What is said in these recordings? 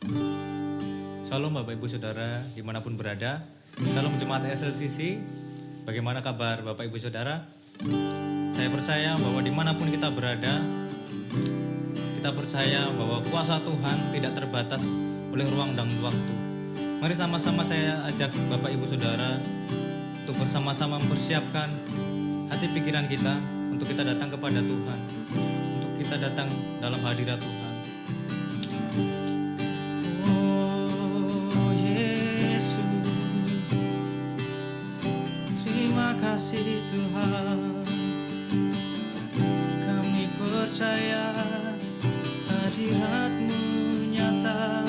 Shalom Bapak Ibu Saudara dimanapun berada. Salam Jemaat SLCC. Bagaimana kabar Bapak Ibu Saudara? Saya percaya bahwa dimanapun kita berada, kita percaya bahwa kuasa Tuhan tidak terbatas oleh ruang dan waktu. Mari sama-sama saya ajak Bapak Ibu Saudara untuk bersama-sama mempersiapkan hati pikiran kita untuk kita datang kepada Tuhan, untuk kita datang dalam hadirat Tuhan. Kasih Tuhan, kami percaya hadirat-Mu nyata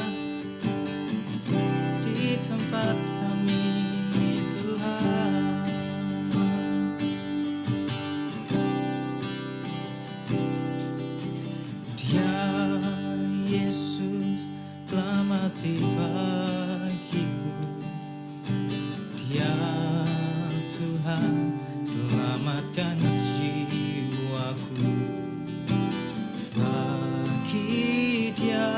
di tempat kami Tuhan. Dia Yesus telah mati bagiku, Dia Tuhan selamatkan jiwaku. Bagi Dia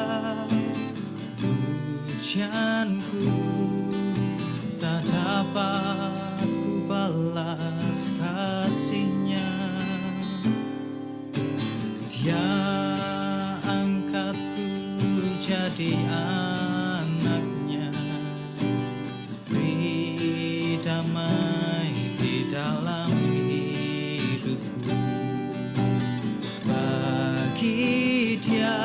pujianku tak dapat ku balas kasih-Nya. Dia angkatku jadi anak-Nya, beri damai di dalam hidupku. Bagi Dia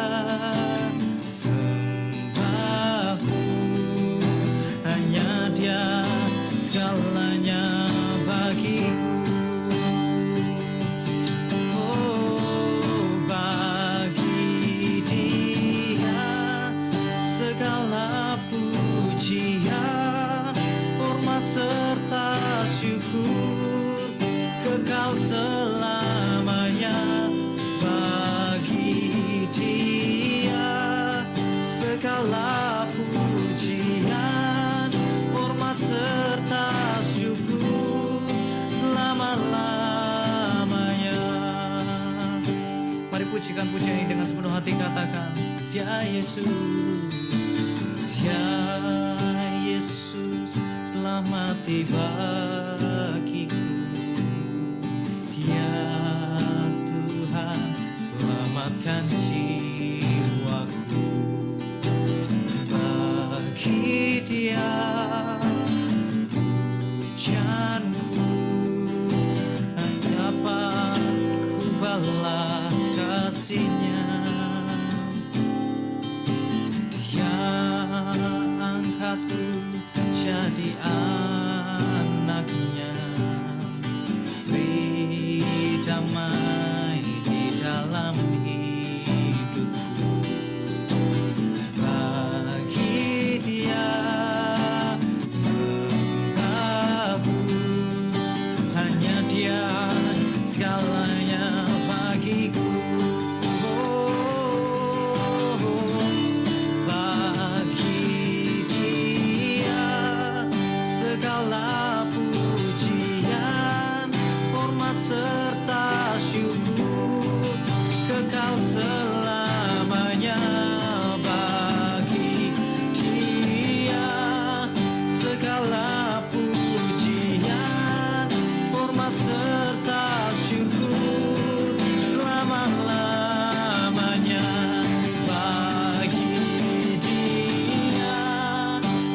sembahku, hanya Dia segalanya bagiku. Oh, bagi Dia segala pujian, hormat serta syukur kekal selamanya. Bagi Dia segala pujian, hormat serta syukur selama-lamanya. Mari pujikan pujian ini dengan sepenuh hati, katakan Dia Yesus, Dia Yesus telah mati bagiku. Dia Tuhan selamatkan jiwaku. Bagi Dia pujianku dapat ku balas kasih-Nya. Dia angkatku jadi anak-Nya, beri damai di dalam hidupku. Bagi Dia sembahku, hanya Dia segalanya bagiku. Bagi Dia segala pujian, hormat serta syukur kekal selamanya. Bagi Dia segala pujian, hormat serta syukur selama-lamanya. Bagi Dia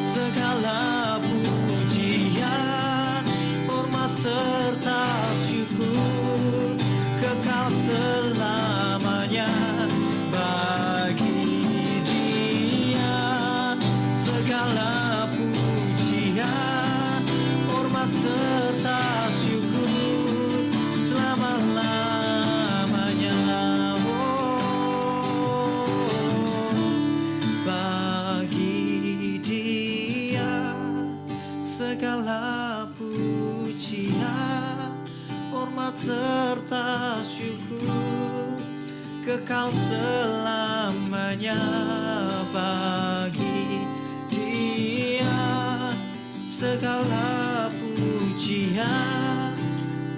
segala pujian, hormat serta syukur kekal selamanya. Bagi Dia segala pujian, hormat serta syukur selama-lamanya. Bagi Dia segala pujian, hormat serta syukur kekal selamanya. Bagi Dia segala pujian,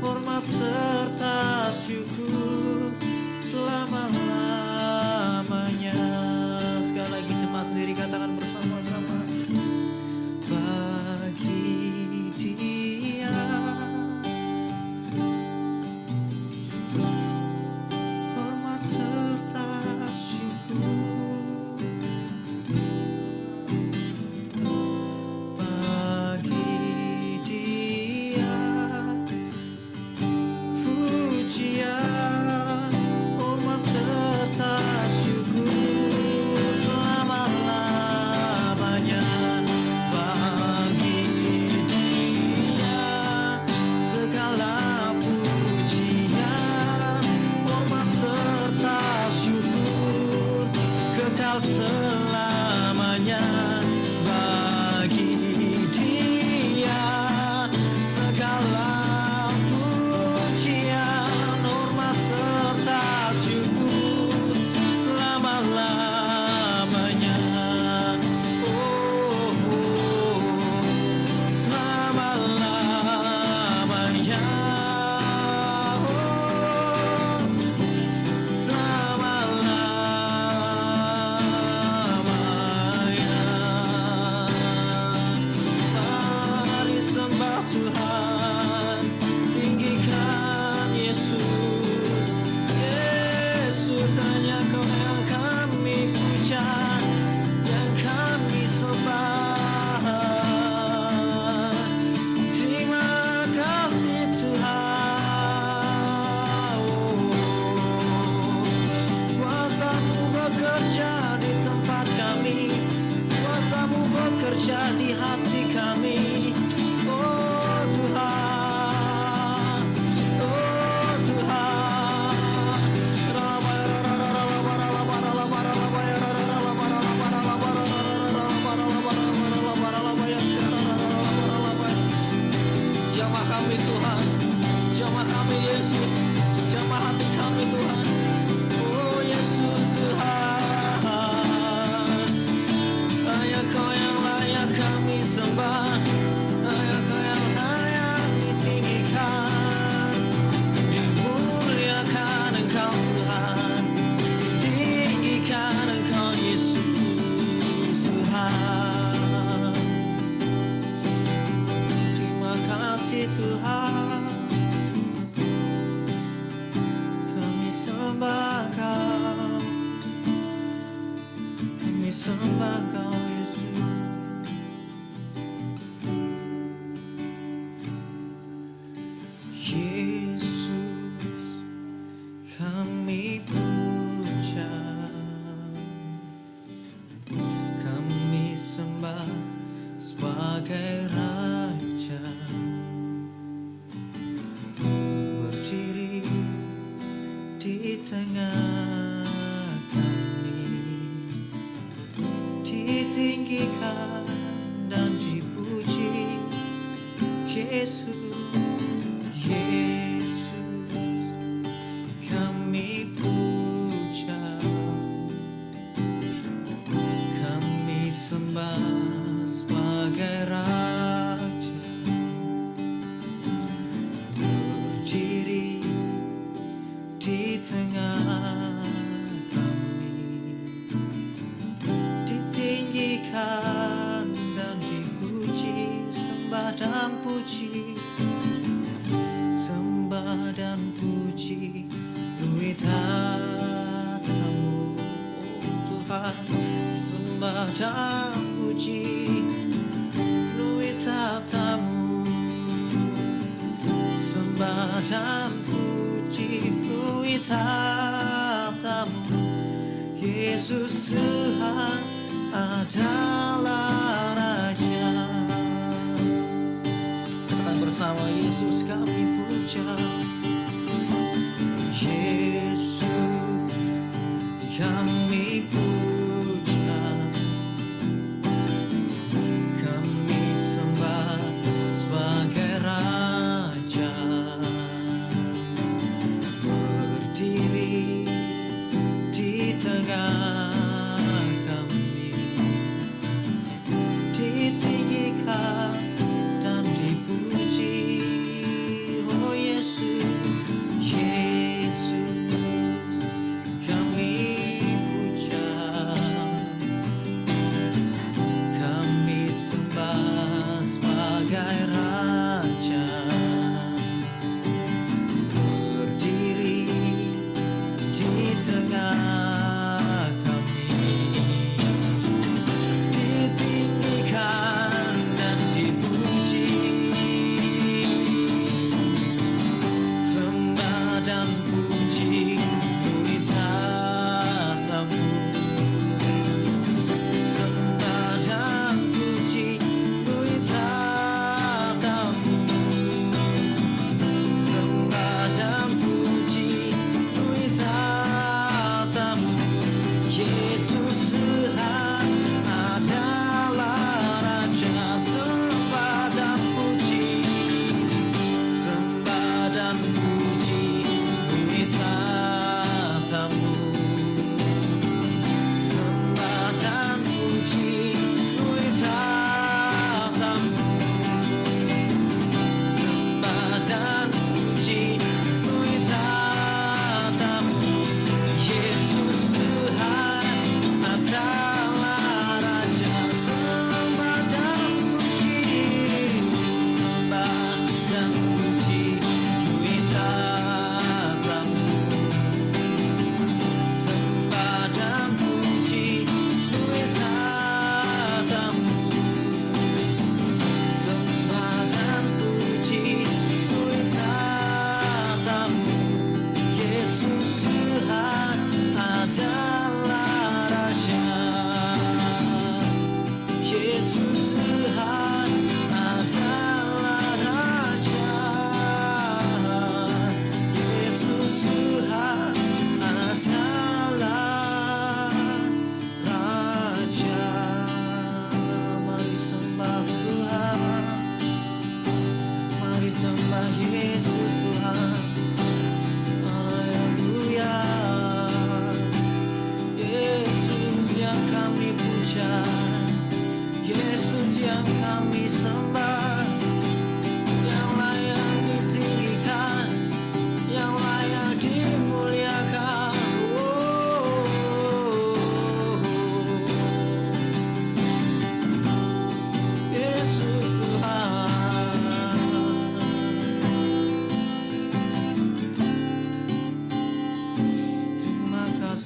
hormat serta syukur selama-lamanya. Sekali lagi jemaat sendiri kata kekal selamanya. Bagi Dia segala pujian, hormat serta syukur selama-lamanya. Oh, selama-lamanya. Mari sembah Tuhan, tinggikan Yesus. Yesus, hanya Kau yang kami puja, yang kami sembah. Terima kasih Tuhan. Kuasa-Mu bekerja di tempat kami, Kuasa-Mu bekerja di hati kami. Oh Tuhan, oh Tuhan. Jamah kami Tuhan, jamah kami Yesus, jamah hati kami Tuhan. Oh Yesus Tuhan, hanya Kau yang layak kami sembah, hanya Kau yang layak ditinggikan, dimuliakan Engkau Tuhan, ditinggikan Engkau Yesus Tuhan. Terima kasih Tuhan, kami sembah Kau, kami sembah Kau Yesus. Yesus, kami puja, kami sembah sebagai Raja. Berdiri di tengah kami, ditinggikan dan dipuji. Yesus, Yesus, kami puja, kami sembah sebagai Raja. Berdiri di tengah kami, ditinggikan dan dipuji. Sembah dan puji, sembah dan puji, luit hatamu Tuhan. Sembah dan puji, luit hatamu. Sembah dan puji, luit hatamu. Yesus Tuhan adalah Raja. Katakan bersama, Yesus kami puja. Yesus kami puja, kami sembah sebagai Raja. Berdiri di tengah kami, ditinggikan dan dipuji. Oh Yesus, Yesus kami puja, kami sembah sebagai Raja. Berdiri di tengah kami, ditinggikan dan dipuji. Sembah dan puji, luit hatamu. Sembah dan puji, luit hatamu. Sembah dan puji, luit hatamu.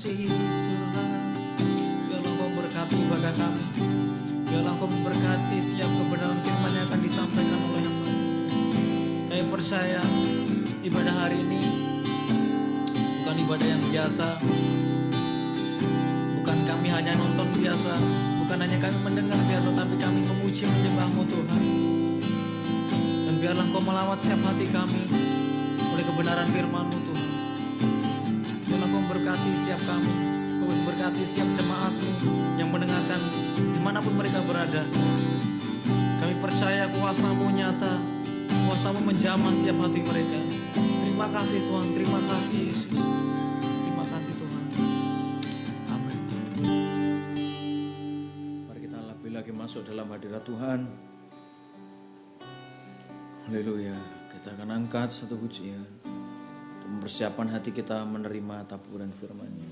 kasih Tuhan. Biarlah Engkau memberkati ibadah kami. Biarlah Engkau memberkati setiap kebenaran firman yang akan disampaikan oleh Engkau. Kami percaya ibadah hari ini bukan ibadah yang biasa. Bukan kami hanya nonton biasa, bukan hanya kami mendengar biasa, tapi kami memuji menyembah-Mu Tuhan. Dan biarlah Engkau melawat setiap hati kami oleh kebenaran firman-Mu Tuhan. Biarlah Engkau memberkati setiap kami, Engkau memberkati setiap jemaat-Mu yang mendengarkan dimanapun mereka berada. Kami percaya kuasa-Mu nyata, kuasa-Mu menjamah setiap hati mereka. Terima kasih Tuhan, terima kasih Yesus. Terima kasih Tuhan. Amin. Mari kita lebih lagi masuk dalam hadirat Tuhan. Haleluya. Kita akan angkat satu pujian untuk mempersiapkan hati kita menerima taburan firman-Nya.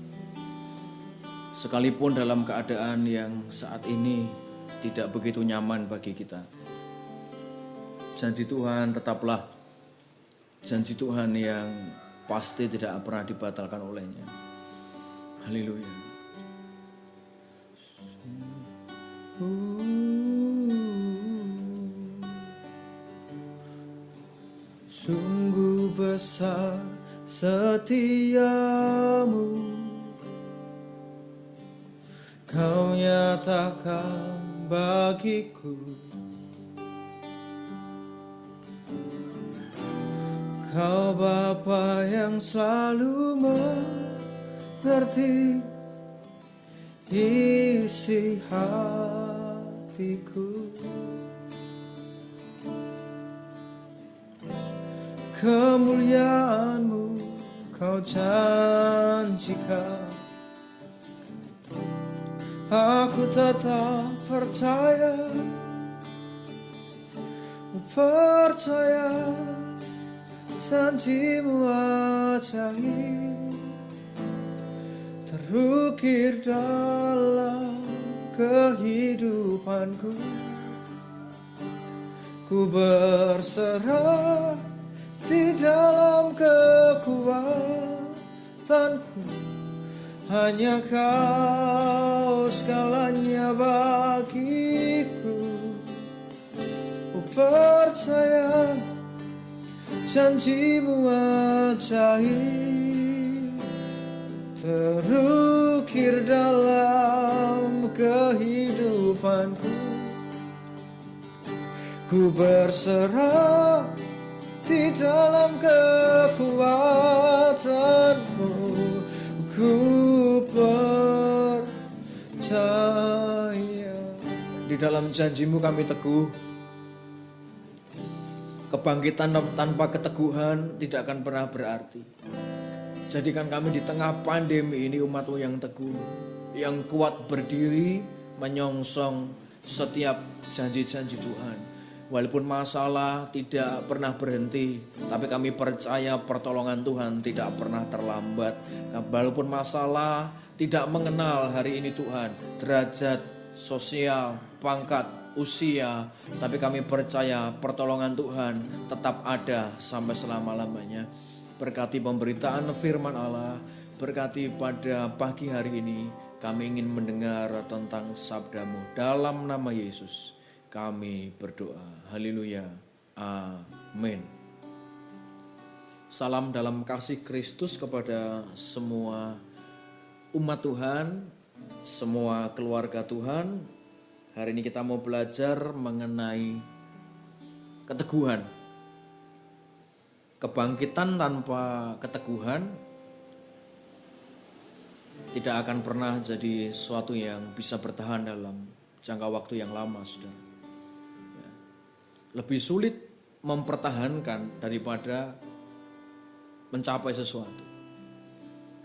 Sekalipun dalam keadaan yang saat ini tidak begitu nyaman bagi kita, janji Tuhan tetaplah janji Tuhan yang pasti tidak pernah dibatalkan olehnya. Haleluya. Sungguh besar setiamu, Kau nyatakan bagiku. Kau Bapa yang selalu mengerti isi hatiku. Kemuliaan-Mu Kau janjikan, aku tetap percaya, janji-Mu ajaib terukir dalam kehidupanku. Ku berserah di dalam kekuatanku, hanya Kau segalanya bagiku. Ku percaya janji-Mu ajaib terukir dalam kehidupanku. Ku berserah di dalam kekuatan-Mu. Ku percaya di dalam janji-Mu kami teguh. Kebangkitan tanpa keteguhan tidak akan pernah berarti. Jadikan kami di tengah pandemi ini umat-Mu yang teguh, yang kuat berdiri menyongsong setiap janji-janji Tuhan. Walaupun masalah tidak pernah berhenti, tapi kami percaya pertolongan Tuhan tidak pernah terlambat. Walaupun masalah tidak mengenal hari ini Tuhan, derajat sosial, pangkat, usia, tapi kami percaya pertolongan Tuhan tetap ada sampai selama-lamanya. Berkati pemberitaan firman Allah, berkati pada pagi hari ini kami ingin mendengar tentang sabda-Mu. Dalam nama Yesus kami berdoa. Haleluya. Amin. Salam dalam kasih Kristus kepada semua umat Tuhan, semua keluarga Tuhan. Hari ini kita mau belajar mengenai keteguhan. Kebangkitan tanpa keteguhan tidak akan pernah jadi sesuatu yang bisa bertahan dalam jangka waktu yang lama, saudara. Lebih sulit mempertahankan daripada mencapai sesuatu.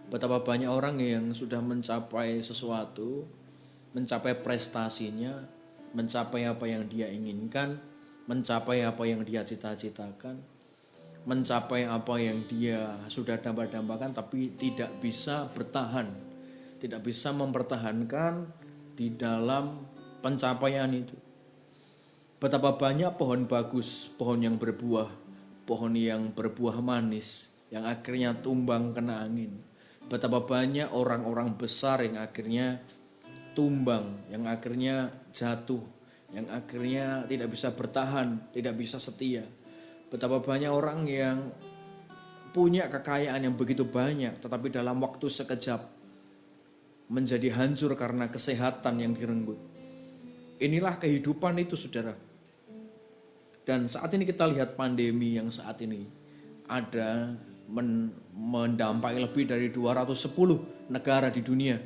Betapa banyak orang yang sudah mencapai sesuatu, mencapai prestasinya, mencapai apa yang dia inginkan, mencapai apa yang dia cita-citakan, mencapai apa yang dia sudah dambakan, tapi tidak bisa bertahan, tidak bisa mempertahankan di dalam pencapaian itu. Betapa banyak pohon bagus, pohon yang berbuah, pohon yang berbuah manis, yang akhirnya tumbang kena angin. Betapa banyak orang-orang besar yang akhirnya tumbang, yang akhirnya jatuh, yang akhirnya tidak bisa bertahan, tidak bisa setia. Betapa banyak orang yang punya kekayaan yang begitu banyak, tetapi dalam waktu sekejap menjadi hancur karena kesehatan yang direnggut. Inilah kehidupan itu, saudara. Dan saat ini kita lihat pandemi yang saat ini ada mendampaki lebih dari 210 negara di dunia.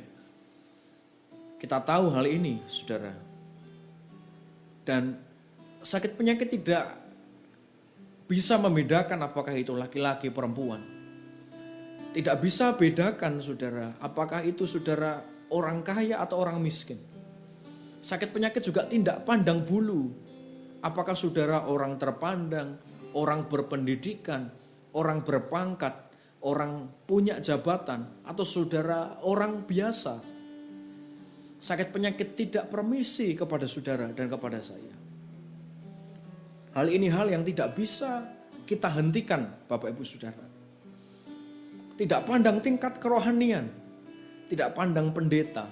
Kita tahu hal ini, saudara. Dan sakit penyakit tidak bisa membedakan apakah itu laki-laki, perempuan. Tidak bisa bedakan, saudara, apakah itu saudara orang kaya atau orang miskin. Sakit penyakit juga tidak pandang bulu. Apakah saudara orang terpandang, orang berpendidikan, orang berpangkat, orang punya jabatan, atau saudara orang biasa. Sakit penyakit tidak permisi kepada saudara dan kepada saya. Hal ini hal yang tidak bisa kita hentikan, Bapak Ibu Saudara. Tidak pandang tingkat kerohanian, tidak pandang pendeta,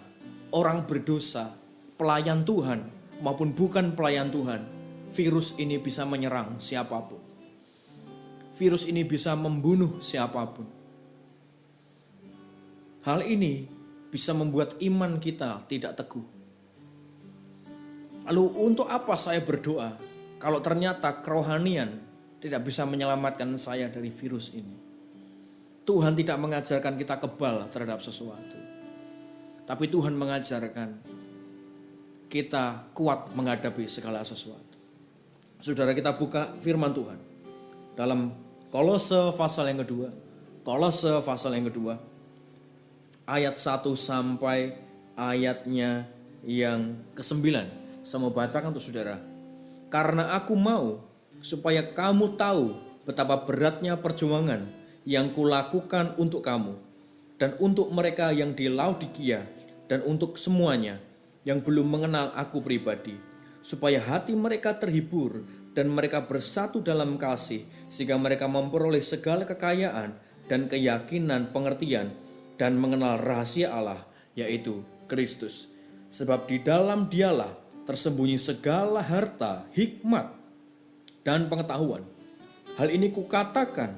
orang berdosa, pelayan Tuhan maupun bukan pelayan Tuhan. Virus ini bisa menyerang siapapun. Virus ini bisa membunuh siapapun. Hal ini bisa membuat iman kita tidak teguh. Lalu untuk apa saya berdoa kalau ternyata kerohanian tidak bisa menyelamatkan saya dari virus ini? Tuhan tidak mengajarkan kita kebal terhadap sesuatu. Tapi Tuhan mengajarkan kita kuat menghadapi segala sesuatu. Saudara, kita buka firman Tuhan dalam Kolose pasal yang kedua. Kolose pasal yang kedua. Ayat 1 sampai ayatnya yang ke-9. Saya mau bacakan untuk saudara. Karena aku mau supaya kamu tahu betapa beratnya perjuangan yang kulakukan untuk kamu dan untuk mereka yang di Laodikia dan untuk semuanya yang belum mengenal aku pribadi, supaya hati mereka terhibur dan mereka bersatu dalam kasih, sehingga mereka memperoleh segala kekayaan dan keyakinan pengertian dan mengenal rahasia Allah, yaitu Kristus. Sebab di dalam Dialah tersembunyi segala harta, hikmat, dan pengetahuan. Hal ini kukatakan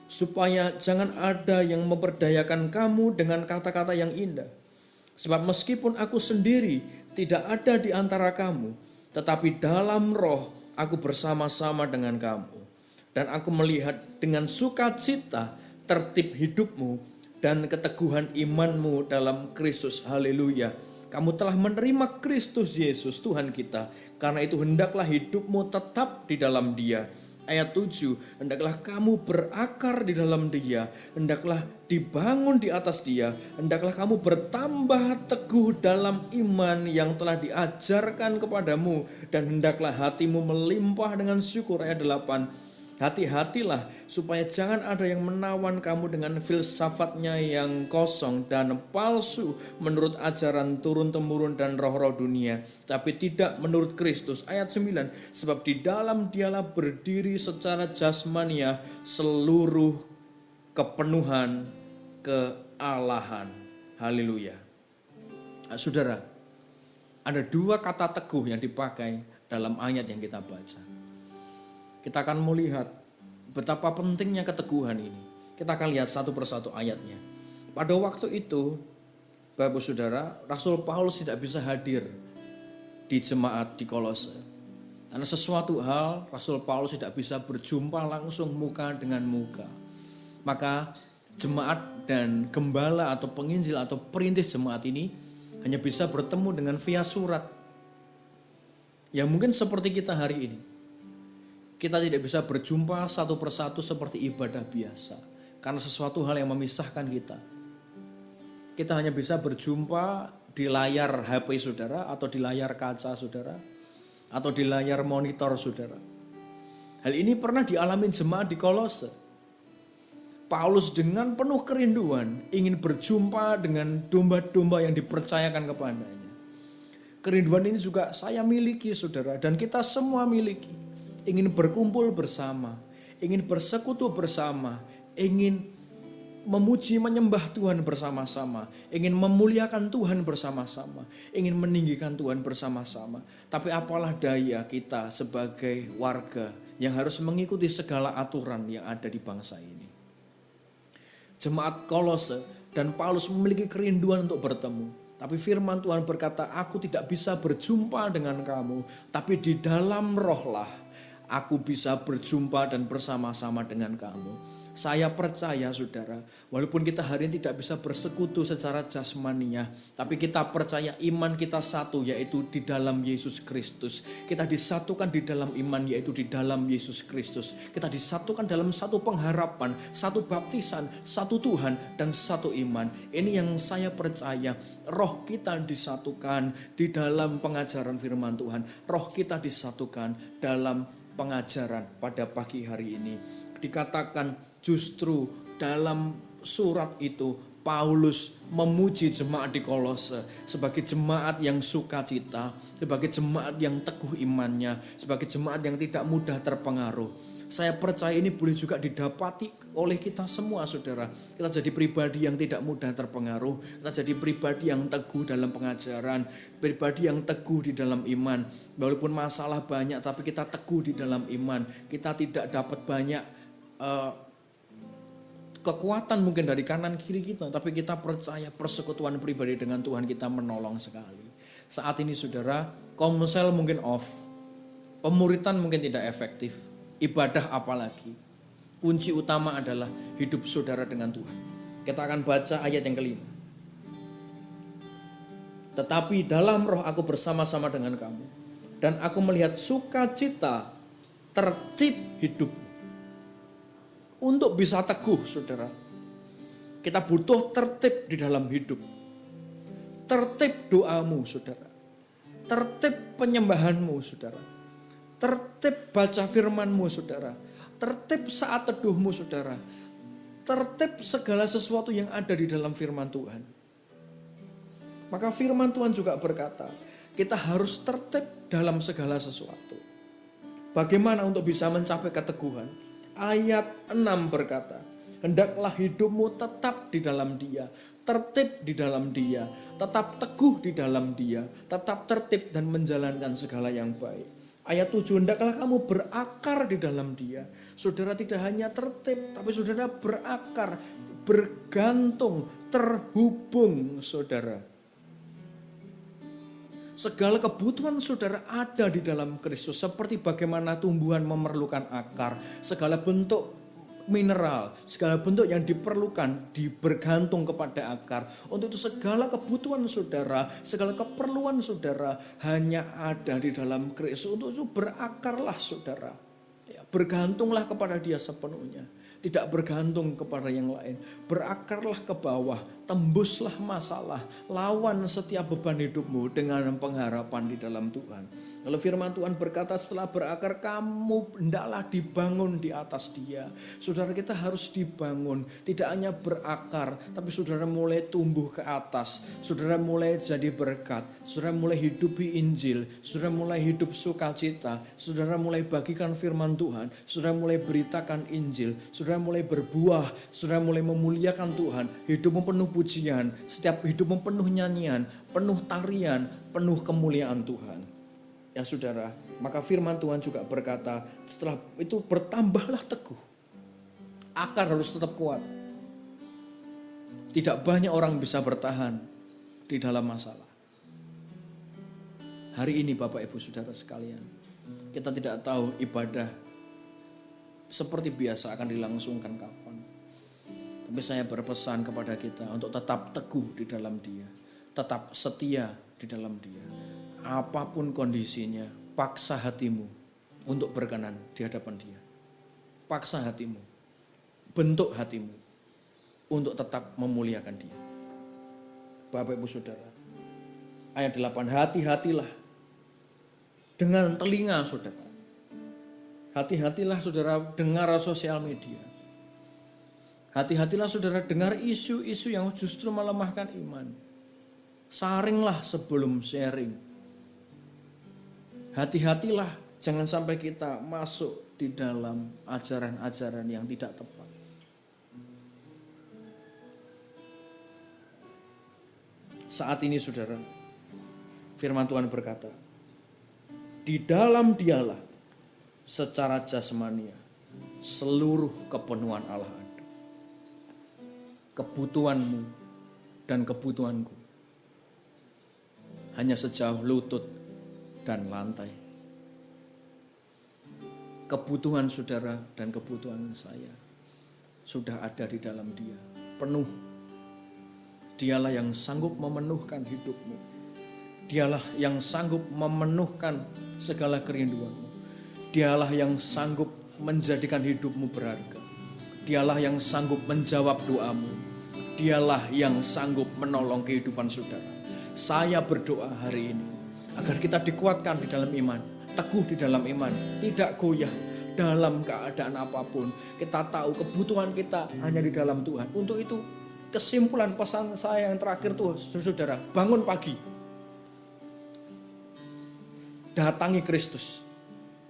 supaya jangan ada yang memperdayakan kamu dengan kata-kata yang indah. Sebab meskipun aku sendiri tidak ada di antara kamu, tetapi dalam roh aku bersama-sama dengan kamu. Dan aku melihat dengan sukacita tertib hidupmu dan keteguhan imanmu dalam Kristus. Haleluya. Kamu telah menerima Kristus Yesus Tuhan kita. Karena itu hendaklah hidupmu tetap di dalam Dia. Ayat 7, hendaklah kamu berakar di dalam Dia, hendaklah dibangun di atas Dia, hendaklah kamu bertambah teguh dalam iman yang telah diajarkan kepadamu, dan hendaklah hatimu melimpah dengan syukur. Ayat 8, hati-hatilah supaya jangan ada yang menawan kamu dengan filsafatnya yang kosong dan palsu menurut ajaran turun-temurun dan roh-roh dunia, tapi tidak menurut Kristus. Ayat 9, sebab di dalam Dialah berdiri secara jasmania seluruh kepenuhan kealahan. Haleluya. Nah, saudara, ada dua kata teguh yang dipakai dalam ayat yang kita baca. Kita akan melihat betapa pentingnya keteguhan ini. Kita akan lihat satu persatu ayatnya. Pada waktu itu, Bapak Saudara, Rasul Paulus tidak bisa hadir di jemaat di Kolose. Karena sesuatu hal, Rasul Paulus tidak bisa berjumpa langsung muka dengan muka. Maka jemaat dan gembala atau penginjil atau perintis jemaat ini hanya bisa bertemu dengan via surat. Ya mungkin seperti kita hari ini. Kita tidak bisa berjumpa satu persatu seperti ibadah biasa. Karena sesuatu hal yang memisahkan kita. Kita hanya bisa berjumpa di layar HP saudara, atau di layar kaca saudara, atau di layar monitor saudara. Hal ini pernah dialami jemaat di Kolose. Paulus dengan penuh kerinduan ingin berjumpa dengan domba-domba yang dipercayakan kepadanya. Kerinduan ini juga saya miliki saudara, dan kita semua miliki. Ingin berkumpul bersama, ingin bersekutu bersama, ingin memuji, menyembah Tuhan bersama-sama, ingin memuliakan Tuhan bersama-sama, ingin meninggikan Tuhan bersama-sama. Tapi apalah daya kita sebagai warga yang harus mengikuti segala aturan yang ada di bangsa ini. Jemaat Kolose dan Paulus memiliki kerinduan untuk bertemu. Tapi firman Tuhan berkata, aku tidak bisa berjumpa dengan kamu, tapi di dalam rohlah aku bisa berjumpa dan bersama-sama dengan kamu. Saya percaya saudara, walaupun kita hari ini tidak bisa bersekutu secara jasmania, tapi kita percaya iman kita satu, yaitu di dalam Yesus Kristus. Kita disatukan di dalam iman, yaitu di dalam Yesus Kristus. Kita disatukan dalam satu pengharapan, satu baptisan, satu Tuhan, dan satu iman. Ini yang saya percaya, roh kita disatukan di dalam pengajaran firman Tuhan. Roh kita disatukan dalam pengajaran pada pagi hari ini. Dikatakan justru dalam surat itu Paulus memuji jemaat di Kolose sebagai jemaat yang sukacita, sebagai jemaat yang teguh imannya, sebagai jemaat yang tidak mudah terpengaruh. Saya percaya ini boleh juga didapati oleh kita semua saudara. Kita jadi pribadi yang tidak mudah terpengaruh, kita jadi pribadi yang teguh dalam pengajaran, pribadi yang teguh di dalam iman. Walaupun masalah banyak tapi kita teguh di dalam iman. Kita tidak dapat banyak kekuatan mungkin dari kanan kiri kita, tapi kita percaya persekutuan pribadi dengan Tuhan kita menolong sekali. Saat ini saudara, komsel mungkin off, pemuritan mungkin tidak efektif, ibadah apalagi. Kunci utama adalah hidup saudara dengan Tuhan. Kita akan baca ayat yang kelima. Tetapi dalam roh aku bersama-sama dengan kamu, dan aku melihat sukacita, tertib hidup. Untuk bisa teguh saudara, kita butuh tertib di dalam hidup. Tertib doamu saudara, tertib penyembahanmu saudara, tertib baca firmanmu saudara, tertib saat teduhmu saudara, tertib segala sesuatu yang ada di dalam firman Tuhan. Maka firman Tuhan juga berkata, kita harus tertib dalam segala sesuatu. Bagaimana untuk bisa mencapai keteguhan? Ayat 6 berkata, hendaklah hidupmu tetap di dalam Dia, tertib di dalam Dia, tetap teguh di dalam Dia, tetap tertib dan menjalankan segala yang baik. Ayat 7, hendaklah kamu berakar di dalam Dia. Saudara tidak hanya tertib, tapi saudara berakar, bergantung, terhubung saudara. Segala kebutuhan saudara ada di dalam Kristus. Seperti bagaimana tumbuhan memerlukan akar. Segala bentuk mineral, segala bentuk yang diperlukan bergantung kepada akar. Untuk itu segala kebutuhan saudara, segala keperluan saudara hanya ada di dalam Kristus. Untuk itu berakarlah saudara. Bergantunglah kepada Dia sepenuhnya. Tidak bergantung kepada yang lain. Berakarlah ke bawah, tembuslah masalah, lawan setiap beban hidupmu dengan pengharapan di dalam Tuhan. Lalu firman Tuhan berkata, setelah berakar kamu hendaklah dibangun di atas Dia. Saudara, kita harus dibangun, tidak hanya berakar, tapi saudara mulai tumbuh ke atas. Saudara mulai jadi berkat, saudara mulai hidupi Injil, saudara mulai hidup sukacita, saudara mulai bagikan firman Tuhan, saudara mulai beritakan Injil, saudara mulai berbuah, saudara mulai memuliakan Tuhan. Hidupmu penuh pujian, setiap hidupmu penuh nyanyian, penuh tarian, penuh kemuliaan Tuhan. Ya saudara, maka firman Tuhan juga berkata, setelah itu bertambahlah teguh. Akar harus tetap kuat. Tidak banyak orang bisa bertahan di dalam masalah. Hari ini Bapak Ibu Saudara sekalian, kita tidak tahu ibadah seperti biasa akan dilangsungkan kapan. Tapi saya berpesan kepada kita untuk tetap teguh di dalam Dia, tetap setia di dalam Dia. Apapun kondisinya, paksa hatimu untuk berkenan di hadapan Dia. Paksa hatimu, bentuk hatimu untuk tetap memuliakan Dia. Bapak Ibu Saudara, ayat 8, hati-hatilah dengan telinga saudara. Hati-hatilah saudara dengar sosial media. Hati-hatilah saudara dengar isu-isu yang justru melemahkan iman. Saringlah sebelum sharing. Hati-hatilah jangan sampai kita masuk di dalam ajaran-ajaran yang tidak tepat. Saat ini saudara, firman Tuhan berkata, di dalam Dialah secara jasmania seluruh kepenuhan Allah ada. Kebutuhanmu dan kebutuhanku hanya sejauh lutut dan lantai. Kebutuhan saudara dan kebutuhan saya sudah ada di dalam Dia, penuh. Dialah yang sanggup memenuhkan hidupmu. Dialah yang sanggup memenuhkan segala kerinduanmu. Dialah yang sanggup menjadikan hidupmu berharga. Dialah yang sanggup menjawab doamu. Dialah yang sanggup menolong kehidupan saudara. Saya berdoa hari ini agar kita dikuatkan di dalam iman, teguh di dalam iman, tidak goyah dalam keadaan apapun. Kita tahu kebutuhan kita hanya di dalam Tuhan. Untuk itu kesimpulan pesan saya yang terakhir tuh saudara, bangun pagi, datangi Kristus.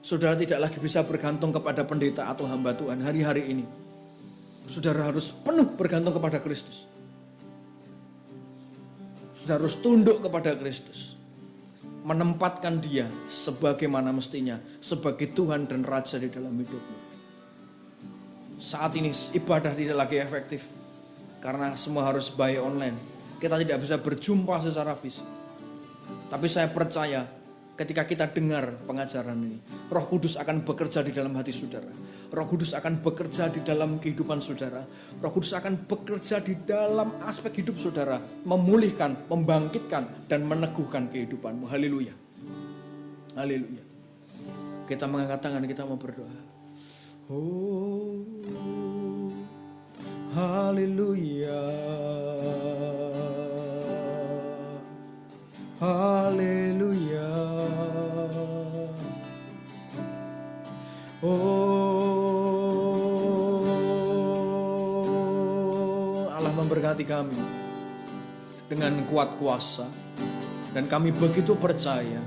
Saudara tidak lagi bisa bergantung kepada pendeta atau hamba Tuhan hari-hari ini. Saudara harus penuh bergantung kepada Kristus. Saudara harus tunduk kepada Kristus. Menempatkan Dia sebagaimana mestinya, sebagai Tuhan dan Raja di dalam hidupmu. Saat ini ibadah tidak lagi efektif karena semua harus by online. Kita tidak bisa berjumpa secara fisik. Tapi saya percaya ketika kita dengar pengajaran ini, Roh Kudus akan bekerja di dalam hati saudara. Roh Kudus akan bekerja di dalam kehidupan saudara. Roh Kudus akan bekerja di dalam aspek hidup saudara, memulihkan, membangkitkan, dan meneguhkan kehidupanmu. Haleluya. Haleluya. Kita mengangkat tangan, kita mau berdoa. Oh, haleluya. Haleluya. Oh, Allah memberkati kami dengan kuat kuasa, dan kami begitu percaya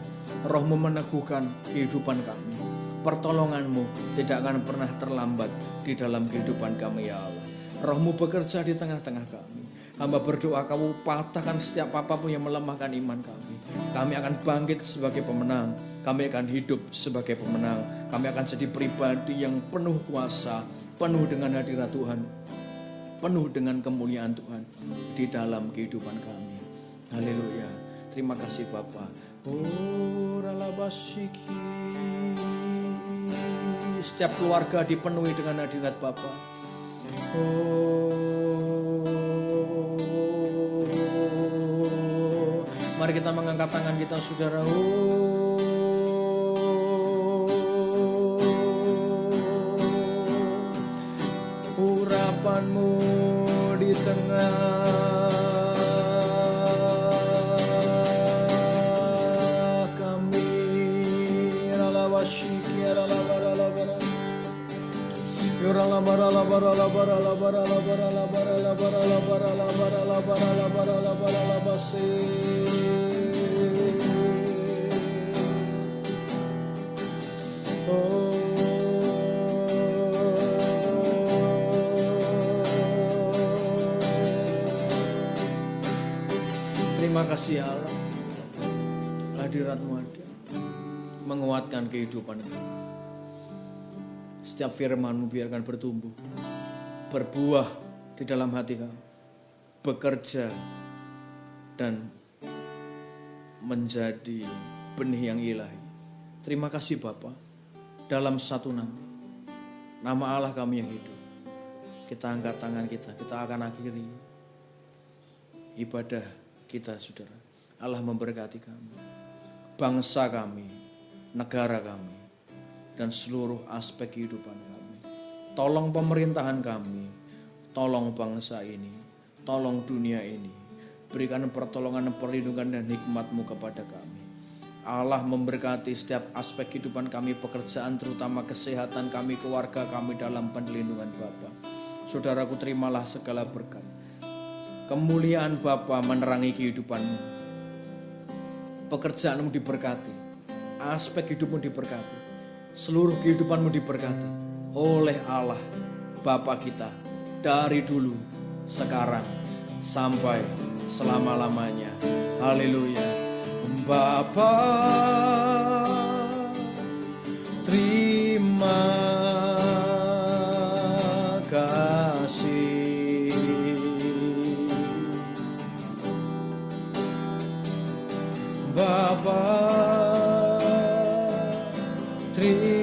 Roh-Mu meneguhkan kehidupan kami. Pertolongan-Mu tidak akan pernah terlambat di dalam kehidupan kami, ya Allah. Roh-Mu bekerja di tengah-tengah kami. Hamba berdoa kamu patahkan setiap apapun yang melemahkan iman kami. Kami akan bangkit sebagai pemenang. Kami akan hidup sebagai pemenang. Kami akan jadi pribadi yang penuh kuasa, penuh dengan hadirat Tuhan, penuh dengan kemuliaan Tuhan di dalam kehidupan kami. Haleluya. Terima kasih Bapa. Oh, ralabasiki. Setiap keluarga dipenuhi dengan hadirat Bapa. Mari kita mengangkat tangan kita saudara. Urapan-Mu di tengah kami. Ralawashiki ralabaralabara. Terima kasih Allah, hadirat-Mu ada menguatkan kehidupan kami. Setiap firman-Mu biarkan bertumbuh, berbuah di dalam hati kami, bekerja dan menjadi benih yang ilahi. Terima kasih Bapa, dalam satu nama Allah kami yang hidup. Kita angkat tangan kita akan akhiri ibadah kita saudara. Allah memberkati kami, bangsa kami, negara kami, dan seluruh aspek kehidupan kami. Tolong pemerintahan kami, tolong bangsa ini, tolong dunia ini. Berikan pertolongan, perlindungan, dan hikmat-Mu kepada kami. Allah memberkati setiap aspek kehidupan kami, pekerjaan, terutama kesehatan kami, keluarga kami dalam perlindungan Bapa. Saudaraku, terimalah segala berkat. Kemuliaan Bapa menerangi kehidupan-Mu. Pekerjaan-Mu diberkati, aspek hidupmu diberkati, seluruh kehidupanmu diberkati oleh Allah Bapa kita dari dulu, sekarang, sampai selama-lamanya. Haleluya. Bapa, terima kasih. Bapa, terima